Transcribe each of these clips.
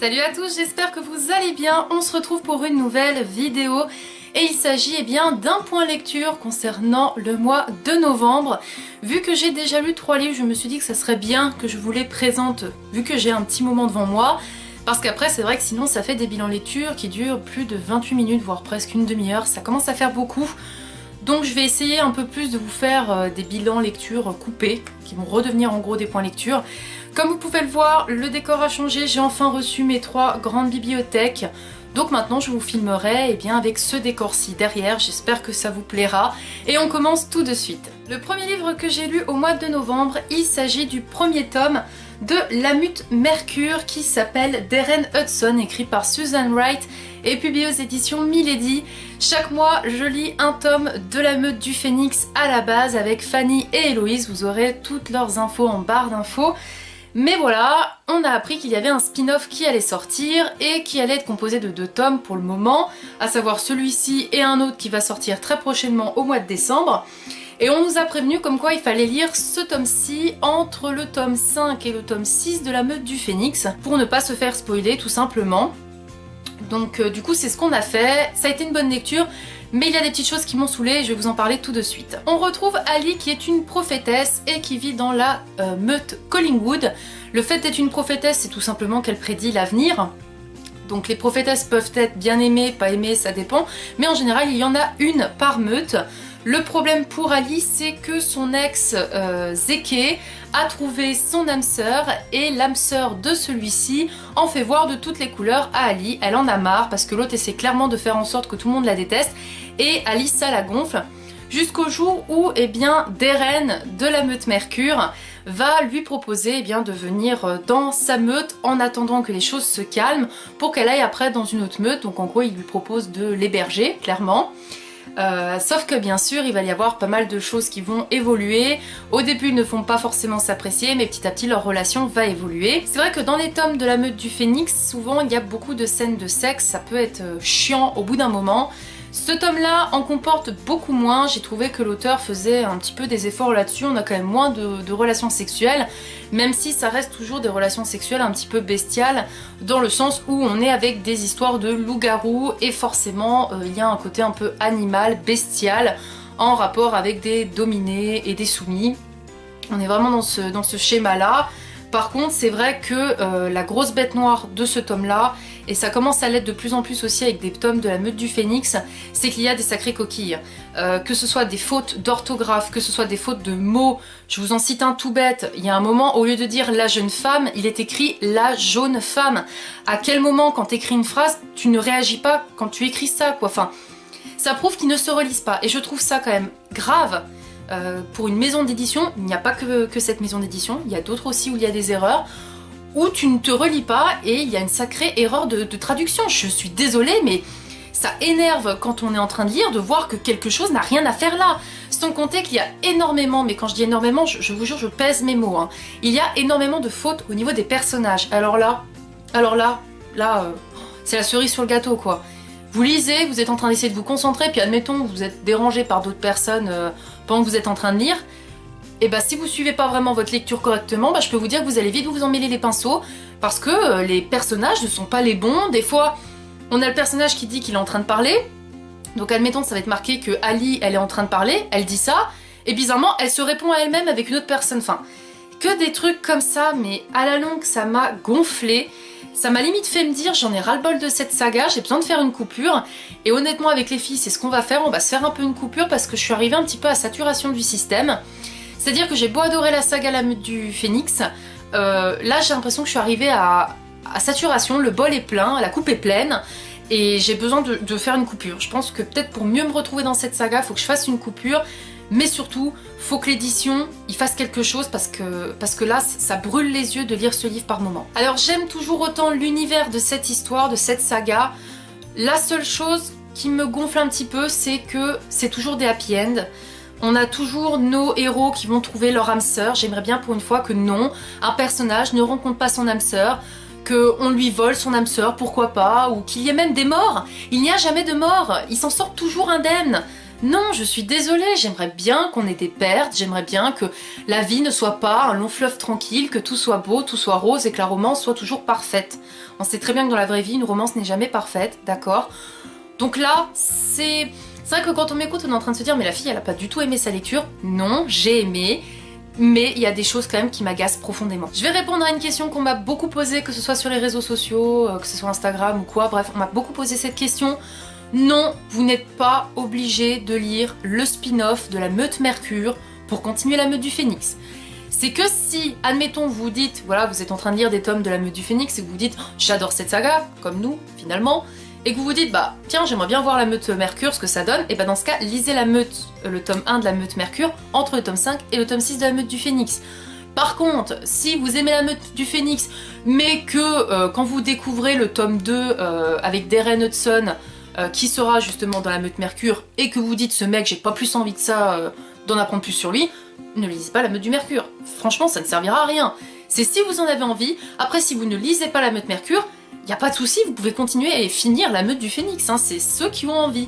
Salut à tous, j'espère que vous allez bien. On se retrouve pour une nouvelle vidéo et il s'agit bien d'un point lecture concernant le mois de novembre. Vu que j'ai déjà lu 3 livres, je me suis dit que ça serait bien que je vous les présente vu que j'ai un petit moment devant moi. Parce qu'après c'est vrai que sinon ça fait des bilans lecture qui durent plus de 28 minutes voire presque une demi-heure, ça commence à faire beaucoup. Donc je vais essayer un peu plus de vous faire des bilans lecture coupés qui vont redevenir en gros des points lecture. Comme vous pouvez le voir, le décor a changé, j'ai enfin reçu mes 3 grandes bibliothèques. Donc maintenant je vous filmerai avec ce décor-ci derrière, j'espère que ça vous plaira. Et on commence tout de suite. Le premier livre que j'ai lu au mois de novembre, il s'agit du premier tome de La Meute Mercure qui s'appelle Darren Hudson, écrit par Susan Wright et publié aux éditions Milady. Chaque mois, je lis un tome de La Meute du Phénix à la base avec Fanny et Héloïse. Vous aurez toutes leurs infos en barre d'infos. Mais voilà, on a appris qu'il y avait un spin-off qui allait sortir et qui allait être composé de 2 tomes pour le moment, à savoir celui-ci et un autre qui va sortir très prochainement au mois de décembre. Et on nous a prévenu comme quoi il fallait lire ce tome-ci entre le tome 5 et le tome 6 de La Meute du Phénix pour ne pas se faire spoiler tout simplement. Donc du coup c'est ce qu'on a fait, ça a été une bonne lecture. Mais il y a des petites choses qui m'ont saoulée et je vais vous en parler tout de suite. On retrouve Ali qui est une prophétesse et qui vit dans la meute Collingwood. Le fait d'être une prophétesse, c'est tout simplement qu'elle prédit l'avenir. Donc les prophétesses peuvent être bien aimées, pas aimées, ça dépend. Mais en général, il y en a une par meute. Le problème pour Ali, c'est que son ex Zeke a trouvé son âme sœur et l'âme sœur de celui-ci en fait voir de toutes les couleurs à Ali. Elle en a marre parce que l'autre essaie clairement de faire en sorte que tout le monde la déteste et Ali ça la gonfle. Jusqu'au jour où Darren de la Meute Mercure va lui proposer de venir dans sa meute en attendant que les choses se calment pour qu'elle aille après dans une autre meute. Donc en gros il lui propose de l'héberger clairement. Sauf que bien sûr il va y avoir pas mal de choses qui vont évoluer. Au début ils ne font pas forcément s'apprécier mais petit à petit leur relation va évoluer. C'est vrai que dans les tomes de La Meute du Phénix souvent il y a beaucoup de scènes de sexe, ça peut être chiant au bout d'un moment. Ce tome là en comporte beaucoup moins, j'ai trouvé que l'auteur faisait un petit peu des efforts là-dessus, on a quand même moins de relations sexuelles, même si ça reste toujours des relations sexuelles un petit peu bestiales, dans le sens où on est avec des histoires de loups-garous et forcément il y a un côté un peu animal, bestial, en rapport avec des dominés et des soumis. On est vraiment dans ce schéma-là. Par contre, c'est vrai que la grosse bête noire de ce tome-là, et ça commence à l'être de plus en plus aussi avec des tomes de La Meute du Phénix, c'est qu'il y a des sacrées coquilles. Que ce soit des fautes d'orthographe, que ce soit des fautes de mots, je vous en cite un tout bête, il y a un moment, au lieu de dire la jeune femme, il est écrit la jaune femme. À quel moment, quand tu écris une phrase, tu ne réagis pas quand tu écris ça, quoi. Enfin, ça prouve qu'ils ne se relisent pas, et je trouve ça quand même grave. Pour une maison d'édition, il n'y a pas que cette maison d'édition, il y a d'autres aussi où il y a des erreurs, où tu ne te relis pas et il y a une sacrée erreur de traduction. Je suis désolée, mais ça énerve quand on est en train de lire de voir que quelque chose n'a rien à faire là. Sans compter qu'il y a énormément, mais quand je dis énormément, je vous jure, je pèse mes mots, hein. Il y a énormément de fautes au niveau des personnages. Alors là, c'est la cerise sur le gâteau, quoi. Vous lisez, vous êtes en train d'essayer de vous concentrer, puis admettons que vous êtes dérangé par d'autres personnes pendant que vous êtes en train de lire, et si vous suivez pas vraiment votre lecture correctement, je peux vous dire que vous allez vite vous emmêler les pinceaux, parce que les personnages ne sont pas les bons. Des fois, on a le personnage qui dit qu'il est en train de parler, donc admettons ça va être marqué que Ali, elle est en train de parler, elle dit ça, et bizarrement, elle se répond à elle-même avec une autre personne. Enfin, que des trucs comme ça, mais à la longue, ça m'a gonflé. Ça m'a limite fait me dire j'en ai ras-le-bol de cette saga, j'ai besoin de faire une coupure. Et honnêtement avec les filles c'est ce qu'on va faire, on va se faire un peu une coupure parce que je suis arrivée un petit peu à saturation du système. C'est-à-dire que j'ai beau adorer la saga La Meute du Phénix, là j'ai l'impression que je suis arrivée à saturation, le bol est plein, la coupe est pleine. Et j'ai besoin de faire une coupure. Je pense que peut-être pour mieux me retrouver dans cette saga, il faut que je fasse une coupure. Mais surtout, faut que l'édition y fasse quelque chose parce que là, ça brûle les yeux de lire ce livre par moment. Alors j'aime toujours autant l'univers de cette histoire, de cette saga. La seule chose qui me gonfle un petit peu, c'est que c'est toujours des happy end. On a toujours nos héros qui vont trouver leur âme sœur. J'aimerais bien pour une fois que non, un personnage ne rencontre pas son âme sœur, qu'on lui vole son âme sœur, pourquoi pas, ou qu'il y ait même des morts. Il n'y a jamais de mort, il s'en sort toujours indemne. Non, je suis désolée, j'aimerais bien qu'on ait des pertes, j'aimerais bien que la vie ne soit pas un long fleuve tranquille, que tout soit beau, tout soit rose et que la romance soit toujours parfaite. On sait très bien que dans la vraie vie, une romance n'est jamais parfaite, d'accord? Donc là, c'est vrai que quand on m'écoute, on est en train de se dire mais la fille, elle a pas du tout aimé sa lecture. Non, j'ai aimé. Mais il y a des choses quand même qui m'agacent profondément. Je vais répondre à une question qu'on m'a beaucoup posée, que ce soit sur les réseaux sociaux, que ce soit Instagram ou quoi, bref, on m'a beaucoup posé cette question. Non, vous n'êtes pas obligé de lire le spin-off de la Meute Mercure pour continuer la Meute du Phénix. C'est que si, admettons, vous dites, voilà, vous êtes en train de lire des tomes de la Meute du Phénix et que vous dites oh, j'adore cette saga, comme nous, finalement, et que vous vous dites, bah tiens, j'aimerais bien voir la Meute Mercure, ce que ça donne, et bah dans ce cas, lisez la Meute, le tome 1 de la Meute Mercure, entre le tome 5 et le tome 6 de la Meute du Phénix. Par contre, si vous aimez la Meute du Phénix, mais que quand vous découvrez le tome 2 avec Darren Hudson, qui sera justement dans la Meute Mercure, et que vous dites ce mec, j'ai pas plus envie de ça, d'en apprendre plus sur lui, ne lisez pas la Meute du Mercure. Franchement, ça ne servira à rien. C'est si vous en avez envie. Après, si vous ne lisez pas la Meute Mercure, il n'y a pas de souci, vous pouvez continuer et finir la Meute du Phénix, hein, c'est ceux qui ont envie.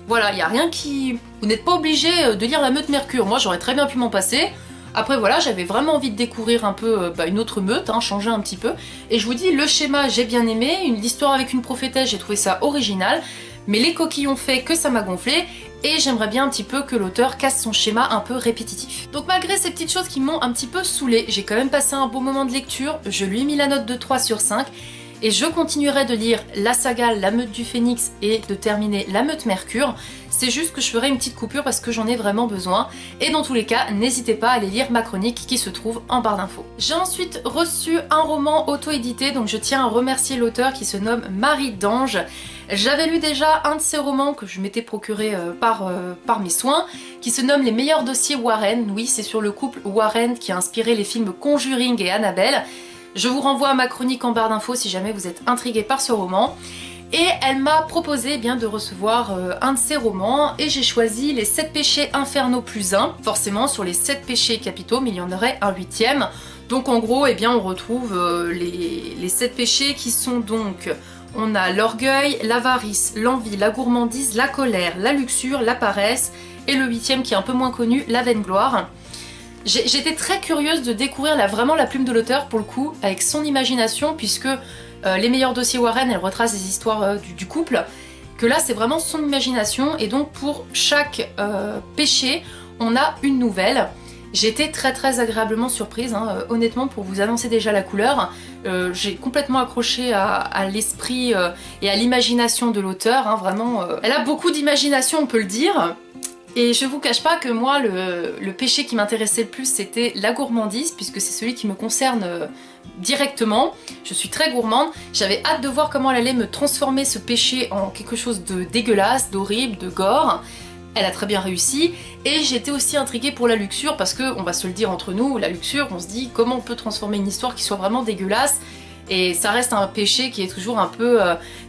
Voilà, il n'y a rien qui... Vous n'êtes pas obligé de lire la Meute Mercure, moi j'aurais très bien pu m'en passer. Après voilà, j'avais vraiment envie de découvrir un peu une autre meute, hein, changer un petit peu. Et je vous dis, le schéma j'ai bien aimé, l'histoire avec une prophétesse j'ai trouvé ça original, mais les coquilles ont fait que ça m'a gonflé, et j'aimerais bien un petit peu que l'auteur casse son schéma un peu répétitif. Donc malgré ces petites choses qui m'ont un petit peu saoulée, j'ai quand même passé un bon moment de lecture, je lui ai mis la note de 3 sur 5, et je continuerai de lire la saga La Meute du Phénix et de terminer la Meute Mercure. C'est juste que je ferai une petite coupure parce que j'en ai vraiment besoin. Et dans tous les cas, n'hésitez pas à aller lire ma chronique qui se trouve en barre d'infos. J'ai ensuite reçu un roman auto-édité, donc je tiens à remercier l'auteur qui se nomme Marie d'Ange. J'avais lu déjà un de ses romans que je m'étais procuré par mes soins, qui se nomme Les meilleurs dossiers Warren. Oui, c'est sur le couple Warren qui a inspiré les films Conjuring et Annabelle. Je vous renvoie à ma chronique en barre d'infos si jamais vous êtes intrigué par ce roman. Et elle m'a proposé bien de recevoir un de ses romans, et j'ai choisi Les 7 péchés infernaux plus 1. Forcément sur les 7 péchés capitaux, mais il y en aurait un 8e. Donc en gros, eh bien, on retrouve les 7 péchés qui sont donc... On a l'orgueil, l'avarice, l'envie, la gourmandise, la colère, la luxure, la paresse, et le 8e qui est un peu moins connu, la vaine gloire. J'étais très curieuse de découvrir vraiment la plume de l'auteur pour le coup, avec son imagination, puisque Les meilleurs dossiers Warren, elle retrace des histoires du couple, que là c'est vraiment son imagination, et donc pour chaque péché, on a une nouvelle. J'ai été très agréablement surprise, hein, honnêtement, pour vous annoncer déjà la couleur. J'ai complètement accroché à l'esprit et à l'imagination de l'auteur, hein, vraiment. Elle a beaucoup d'imagination, on peut le dire. Et je vous cache pas que moi, le péché qui m'intéressait le plus, c'était la gourmandise, puisque c'est celui qui me concerne directement. Je suis très gourmande, j'avais hâte de voir comment elle allait me transformer ce péché en quelque chose de dégueulasse, d'horrible, de gore. Elle a très bien réussi, et j'étais aussi intriguée pour la luxure, parce que, on va se le dire entre nous, la luxure, on se dit comment on peut transformer une histoire qui soit vraiment dégueulasse. Et ça reste un péché qui est toujours un peu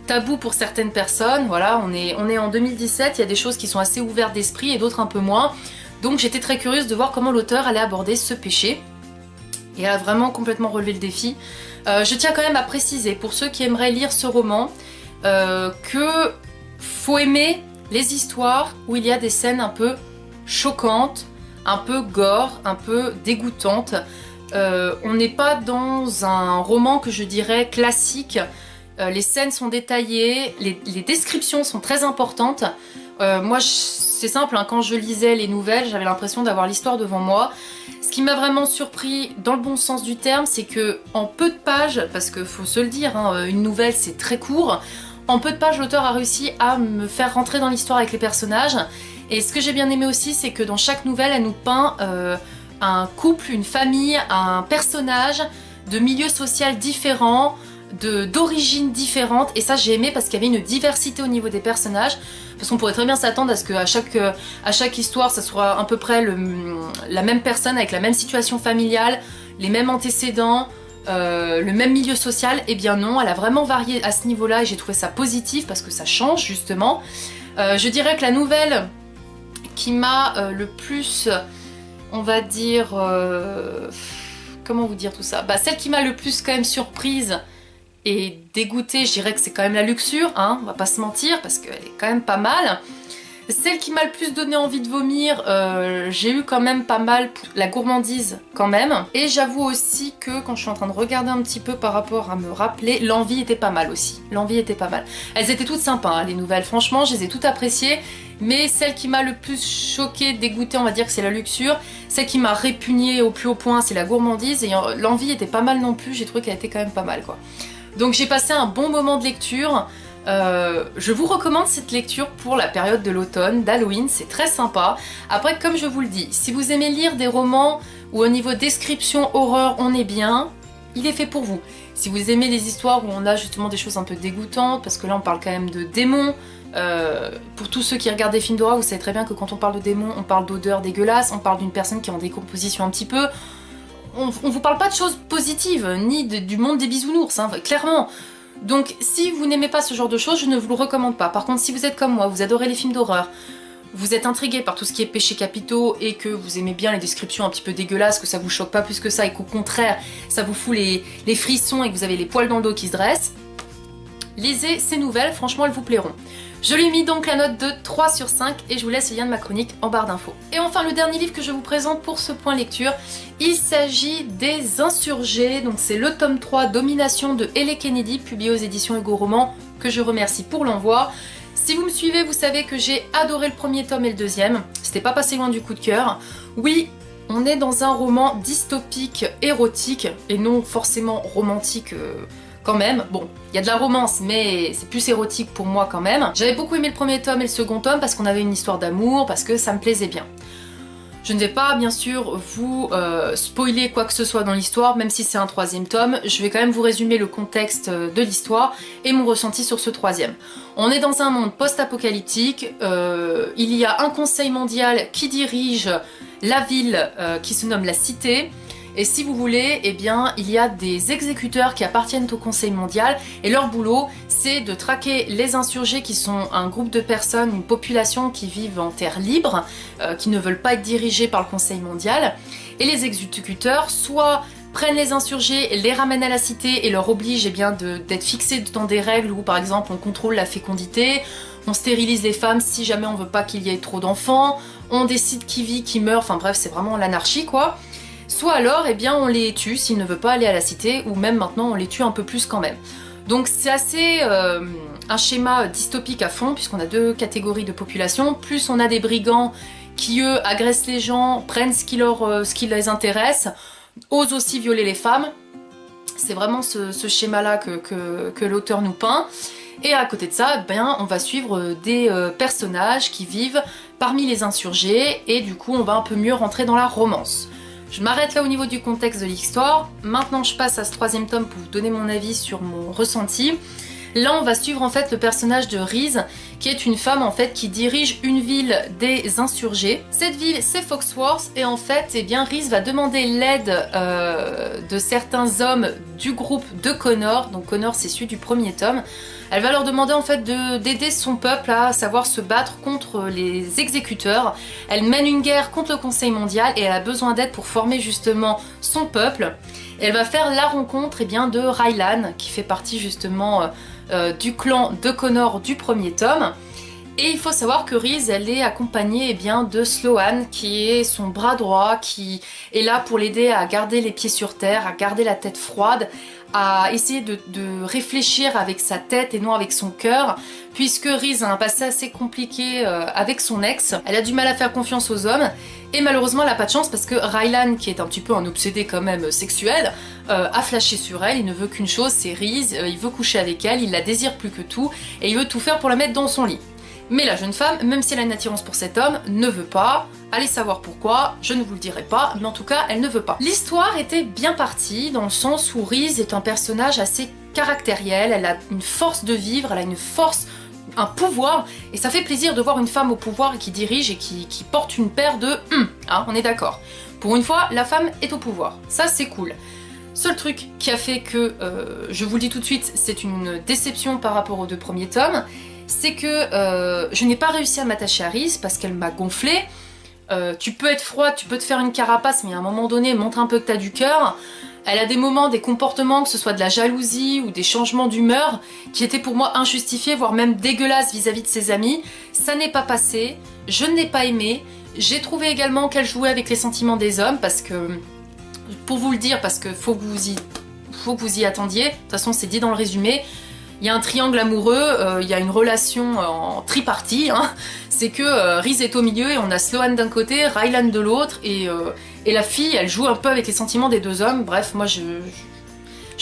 tabou pour certaines personnes. Voilà, on est en 2017, il y a des choses qui sont assez ouvertes d'esprit et d'autres un peu moins. Donc j'étais très curieuse de voir comment l'auteur allait aborder ce péché. Et elle a vraiment complètement relevé le défi. Je tiens quand même à préciser, pour ceux qui aimeraient lire ce roman, que faut aimer les histoires où il y a des scènes un peu choquantes, un peu gore, un peu dégoûtantes. On n'est pas dans un roman que je dirais classique. Les scènes sont détaillées, les descriptions sont très importantes. Moi, c'est simple, hein, quand je lisais les nouvelles, j'avais l'impression d'avoir l'histoire devant moi. Ce qui m'a vraiment surpris, dans le bon sens du terme, c'est que en peu de pages, parce qu'il faut se le dire, hein, une nouvelle c'est très court, en peu de pages, l'auteur a réussi à me faire rentrer dans l'histoire avec les personnages. Et ce que j'ai bien aimé aussi, c'est que dans chaque nouvelle, elle nous peint un couple, une famille, un personnage de milieux sociaux différents, d'origines différentes, et ça j'ai aimé parce qu'il y avait une diversité au niveau des personnages, parce qu'on pourrait très bien s'attendre à ce qu'à chaque histoire ça soit à peu près la même personne avec la même situation familiale, les mêmes antécédents, le même milieu social. Et bien non, elle a vraiment varié à ce niveau-là, et j'ai trouvé ça positif parce que ça change justement. Je dirais que la nouvelle qui m'a le plus... on va dire... comment vous dire tout ça, bah, celle qui m'a le plus quand même surprise et dégoûtée, je dirais que c'est quand même la luxure, hein, on va pas se mentir, parce qu'elle est quand même pas mal. Celle qui m'a le plus donné envie de vomir, j'ai eu quand même pas mal la gourmandise quand même. Et j'avoue aussi que quand je suis en train de regarder un petit peu par rapport à me rappeler, l'envie était pas mal aussi. L'envie était pas mal. Elles étaient toutes sympas hein, les nouvelles, franchement je les ai toutes appréciées. Mais celle qui m'a le plus choquée, dégoûtée, on va dire que c'est la luxure. Celle qui m'a répugnée au plus haut point, c'est la gourmandise. Et l'envie était pas mal non plus, j'ai trouvé qu'elle était quand même pas mal quoi. Donc j'ai passé un bon moment de lecture. Je vous recommande cette lecture pour la période de l'automne, d'Halloween, c'est très sympa. Après, comme je vous le dis, si vous aimez lire des romans où au niveau description, horreur, on est bien, il est fait pour vous. Si vous aimez les histoires où on a justement des choses un peu dégoûtantes, parce que là on parle quand même de démons, pour tous ceux qui regardent des films d'horreur, vous savez très bien que quand on parle de démons, on parle d'odeurs dégueulasses, on parle d'une personne qui est en décomposition un petit peu. On vous parle pas de choses positives, ni du monde des bisounours, hein, clairement. Donc si vous n'aimez pas ce genre de choses, je ne vous le recommande pas. Par contre, si vous êtes comme moi, vous adorez les films d'horreur, vous êtes intrigué par tout ce qui est péchés capitaux et que vous aimez bien les descriptions un petit peu dégueulasses, que ça vous choque pas plus que ça et qu'au contraire, ça vous fout les frissons et que vous avez les poils dans le dos qui se dressent, lisez ces nouvelles, franchement elles vous plairont. Je lui ai mis donc la note de 3 sur 5 et je vous laisse le lien de ma chronique en barre d'infos. Et enfin le dernier livre que je vous présente pour ce point lecture, il s'agit des Insurgés, donc c'est le tome 3 Domination de L.A. Kennedy, publié aux éditions Hugo Roman, que je remercie pour l'envoi. Si vous me suivez, vous savez que j'ai adoré le premier tome et le deuxième, c'était pas passé loin du coup de cœur. Oui, on est dans un roman dystopique, érotique, et non forcément romantique quand même. Bon, il y a de la romance, mais c'est plus érotique pour moi quand même. J'avais beaucoup aimé le premier tome et le second tome parce qu'on avait une histoire d'amour, parce que ça me plaisait bien. Je ne vais pas bien sûr vous spoiler quoi que ce soit dans l'histoire, même si c'est un troisième tome, je vais quand même vous résumer le contexte de l'histoire et mon ressenti sur ce troisième. On est dans un monde post-apocalyptique, il y a un conseil mondial qui dirige la ville qui se nomme la Cité, et si vous voulez, eh bien, il y a des exécuteurs qui appartiennent au Conseil mondial et leur boulot, c'est de traquer les insurgés qui sont un groupe de personnes, une population qui vivent en terre libre, qui ne veulent pas être dirigés par le Conseil mondial. Et les exécuteurs, soit prennent les insurgés, les ramènent à la cité et leur obligent eh bien, d'être fixés dans des règles où par exemple on contrôle la fécondité, on stérilise les femmes si jamais on veut pas qu'il y ait trop d'enfants, on décide qui vit, qui meurt, enfin bref c'est vraiment l'anarchie quoi. Soit alors, eh bien, on les tue s'ils ne veulent pas aller à la cité, ou même maintenant on les tue un peu plus quand même. Donc c'est assez un schéma dystopique à fond, puisqu'on a deux catégories de population, plus on a des brigands qui eux agressent les gens, prennent ce qui les intéresse, osent aussi violer les femmes. C'est vraiment ce schéma-là que l'auteur nous peint. Et à côté de ça, ben, on va suivre des personnages qui vivent parmi les insurgés, et du coup on va un peu mieux rentrer dans la romance. Je m'arrête là au niveau du contexte de l'histoire. Maintenant je passe à ce troisième tome pour vous donner mon avis sur mon ressenti. Là on va suivre en fait le personnage de Reese, qui est une femme en fait qui dirige une ville des insurgés. Cette ville c'est Foxworth et en fait eh bien Reese va demander l'aide de certains hommes du groupe de Connor. Donc Connor c'est celui du premier tome. Elle va leur demander en fait d'aider son peuple à savoir se battre contre les exécuteurs. Elle mène une guerre contre le Conseil mondial et elle a besoin d'aide pour former justement son peuple. Et elle va faire la rencontre eh bien, de Rylan, qui fait partie justement du clan de Connor du premier tome. Et il faut savoir que Reese, elle est accompagnée eh bien, de Sloan, qui est son bras droit, qui est là pour l'aider à garder les pieds sur terre, à garder la tête froide, à essayer de réfléchir avec sa tête et non avec son cœur, puisque Reese a un passé assez compliqué avec son ex. Elle a du mal à faire confiance aux hommes, et malheureusement elle n'a pas de chance parce que Rylan, qui est un petit peu un obsédé quand même sexuel, a flashé sur elle. Il ne veut qu'une chose, c'est Reese, il veut coucher avec elle, il la désire plus que tout, et il veut tout faire pour la mettre dans son lit. Mais la jeune femme, même si elle a une attirance pour cet homme, ne veut pas. Allez savoir pourquoi, je ne vous le dirai pas, mais en tout cas, elle ne veut pas. L'histoire était bien partie, dans le sens où Reese est un personnage assez caractériel, elle a une force de vivre, elle a une force, un pouvoir, et ça fait plaisir de voir une femme au pouvoir et qui dirige et qui porte une paire de hein, on est d'accord. Pour une fois, la femme est au pouvoir, ça c'est cool. Seul truc qui a fait que, je vous le dis tout de suite, c'est une déception par rapport aux deux premiers tomes, c'est que je n'ai pas réussi à m'attacher à Reese parce qu'elle m'a gonflé. Tu peux être froide, tu peux te faire une carapace, mais à un moment donné, montre un peu que t'as du cœur. Elle a des moments, des comportements, que ce soit de la jalousie ou des changements d'humeur, qui étaient pour moi injustifiés, voire même dégueulasses vis-à-vis de ses amis. Ça n'est pas passé, je ne l'ai pas aimé. J'ai trouvé également qu'elle jouait avec les sentiments des hommes parce que, pour vous le dire, parce que faut que vous y attendiez, de toute façon c'est dit dans le résumé, il y a un triangle amoureux, il y a une relation en tripartie, hein. C'est que Reese est au milieu et on a Sloane d'un côté, Rylan de l'autre, et la fille elle joue un peu avec les sentiments des deux hommes. Bref, moi je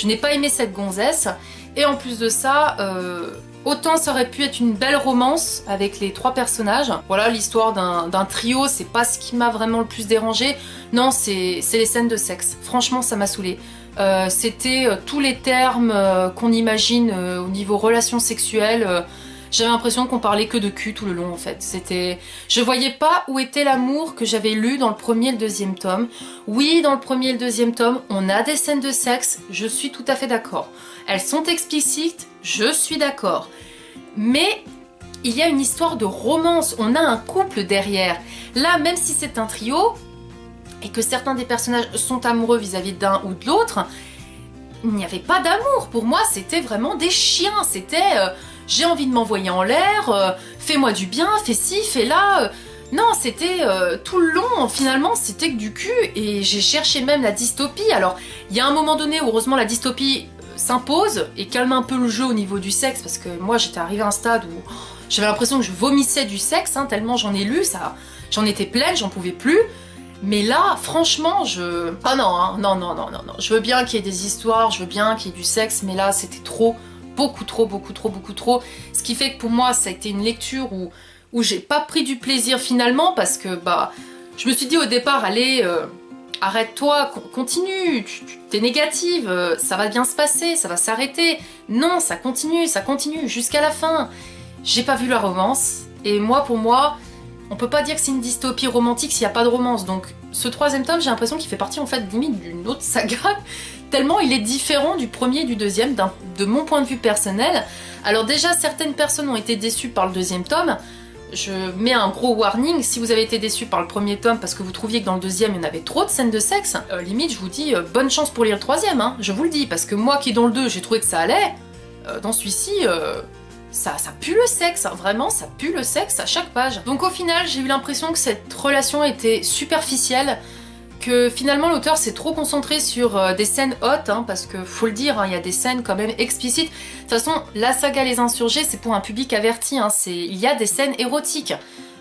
n'ai pas aimé cette gonzesse, et en plus de ça, autant ça aurait pu être une belle romance avec les 3 personnages. Voilà, l'histoire d'un trio, c'est pas ce qui m'a vraiment le plus dérangé. Non, c'est les scènes de sexe. Franchement, ça m'a saoulée. C'était tous les termes qu'on imagine au niveau relations sexuelles. J'avais l'impression qu'on parlait que de cul tout le long en fait. Je voyais pas où était l'amour que j'avais lu dans le premier et le deuxième tome. Oui, dans le premier et le deuxième tome, on a des scènes de sexe, je suis tout à fait d'accord. Elles sont explicites, je suis d'accord. Mais il y a une histoire de romance, on a un couple derrière. Là, même si c'est un trio, et que certains des personnages sont amoureux vis-à-vis d'un ou de l'autre, il n'y avait pas d'amour. Pour moi, c'était vraiment des chiens. C'était j'ai envie de m'envoyer en l'air, fais-moi du bien, fais ci, fais là. Non, c'était tout le long, finalement, c'était que du cul. Et j'ai cherché même la dystopie. Alors, il y a un moment donné où, heureusement, la dystopie s'impose et calme un peu le jeu au niveau du sexe, parce que moi, j'étais arrivée à un stade où j'avais l'impression que je vomissais du sexe, hein, tellement j'en ai lu, j'en étais pleine, j'en pouvais plus. Mais là, franchement, ah non, hein, non. Je veux bien qu'il y ait des histoires, je veux bien qu'il y ait du sexe, mais là, c'était trop, beaucoup trop. Ce qui fait que pour moi, ça a été une lecture où j'ai pas pris du plaisir finalement, parce que je me suis dit au départ, allez, arrête-toi, continue, t'es négative, ça va bien se passer, ça va s'arrêter. Non, ça continue jusqu'à la fin. J'ai pas vu la romance, et pour moi, on peut pas dire que c'est une dystopie romantique s'il n'y a pas de romance. Donc ce 3e tome, j'ai l'impression qu'il fait partie en fait limite d'une autre saga, tellement il est différent du premier et du deuxième, de mon point de vue personnel. Alors déjà, certaines personnes ont été déçues par le 2e tome. Je mets un gros warning, si vous avez été déçus par le 1er tome parce que vous trouviez que dans le 2e il y en avait trop de scènes de sexe, limite je vous dis bonne chance pour lire le 3e, hein, je vous le dis, parce que moi qui dans le 2 j'ai trouvé que ça allait, dans celui-ci... Ça pue le sexe, hein, vraiment ça pue le sexe à chaque page. Donc au final j'ai eu l'impression que cette relation était superficielle, que finalement l'auteur s'est trop concentré sur des scènes hautes, hein, parce que faut le dire, hein, il y a des scènes quand même explicites. De toute façon, la saga Les Insurgés c'est pour un public averti, hein, il y a des scènes érotiques.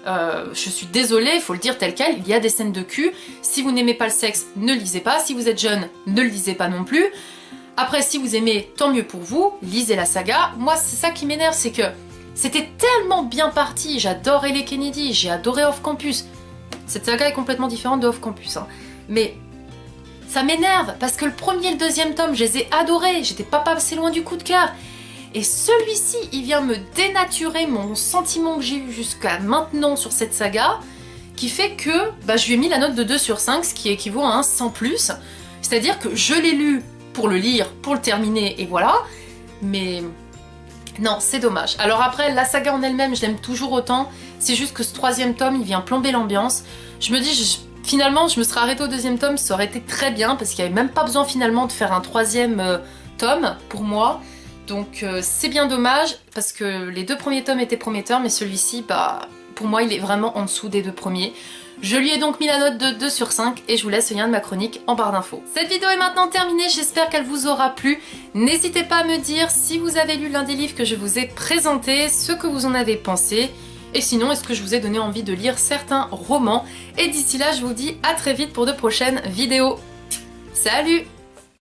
Je suis désolée, il faut le dire tel quel, il y a des scènes de cul. Si vous n'aimez pas le sexe, ne le lisez pas. Si vous êtes jeune, ne le lisez pas non plus. Après, si vous aimez, tant mieux pour vous, lisez la saga. Moi, c'est ça qui m'énerve, c'est que c'était tellement bien parti. J'adore Ellie Kennedy, j'ai adoré Off Campus. Cette saga est complètement différente de Off Campus, hein. Mais ça m'énerve, parce que le 1er et le 2e tome, je les ai adorés. J'étais pas passé loin du coup de cœur. Et celui-ci, il vient me dénaturer mon sentiment que j'ai eu jusqu'à maintenant sur cette saga, qui fait que je lui ai mis la note de 2 sur 5, ce qui équivaut à un 100+. C'est-à-dire que je l'ai lu pour le lire, pour le terminer, et voilà. Mais non, c'est dommage. Alors après, la saga en elle-même, je l'aime toujours autant. C'est juste que ce 3e tome, il vient plomber l'ambiance. Je me dis, finalement, je me serais arrêtée au 2e tome, ça aurait été très bien, parce qu'il n'y avait même pas besoin finalement de faire un 3e tome, pour moi. Donc c'est bien dommage, parce que les 2 premiers tomes étaient prometteurs, mais celui-ci, pour moi, il est vraiment en dessous des 2 premiers. Je lui ai donc mis la note de 2 sur 5 et je vous laisse le lien de ma chronique en barre d'infos. Cette vidéo est maintenant terminée, j'espère qu'elle vous aura plu. N'hésitez pas à me dire si vous avez lu l'un des livres que je vous ai présentés, ce que vous en avez pensé. Et sinon, est-ce que je vous ai donné envie de lire certains romans. Et d'ici là, je vous dis à très vite pour de prochaines vidéos. Salut!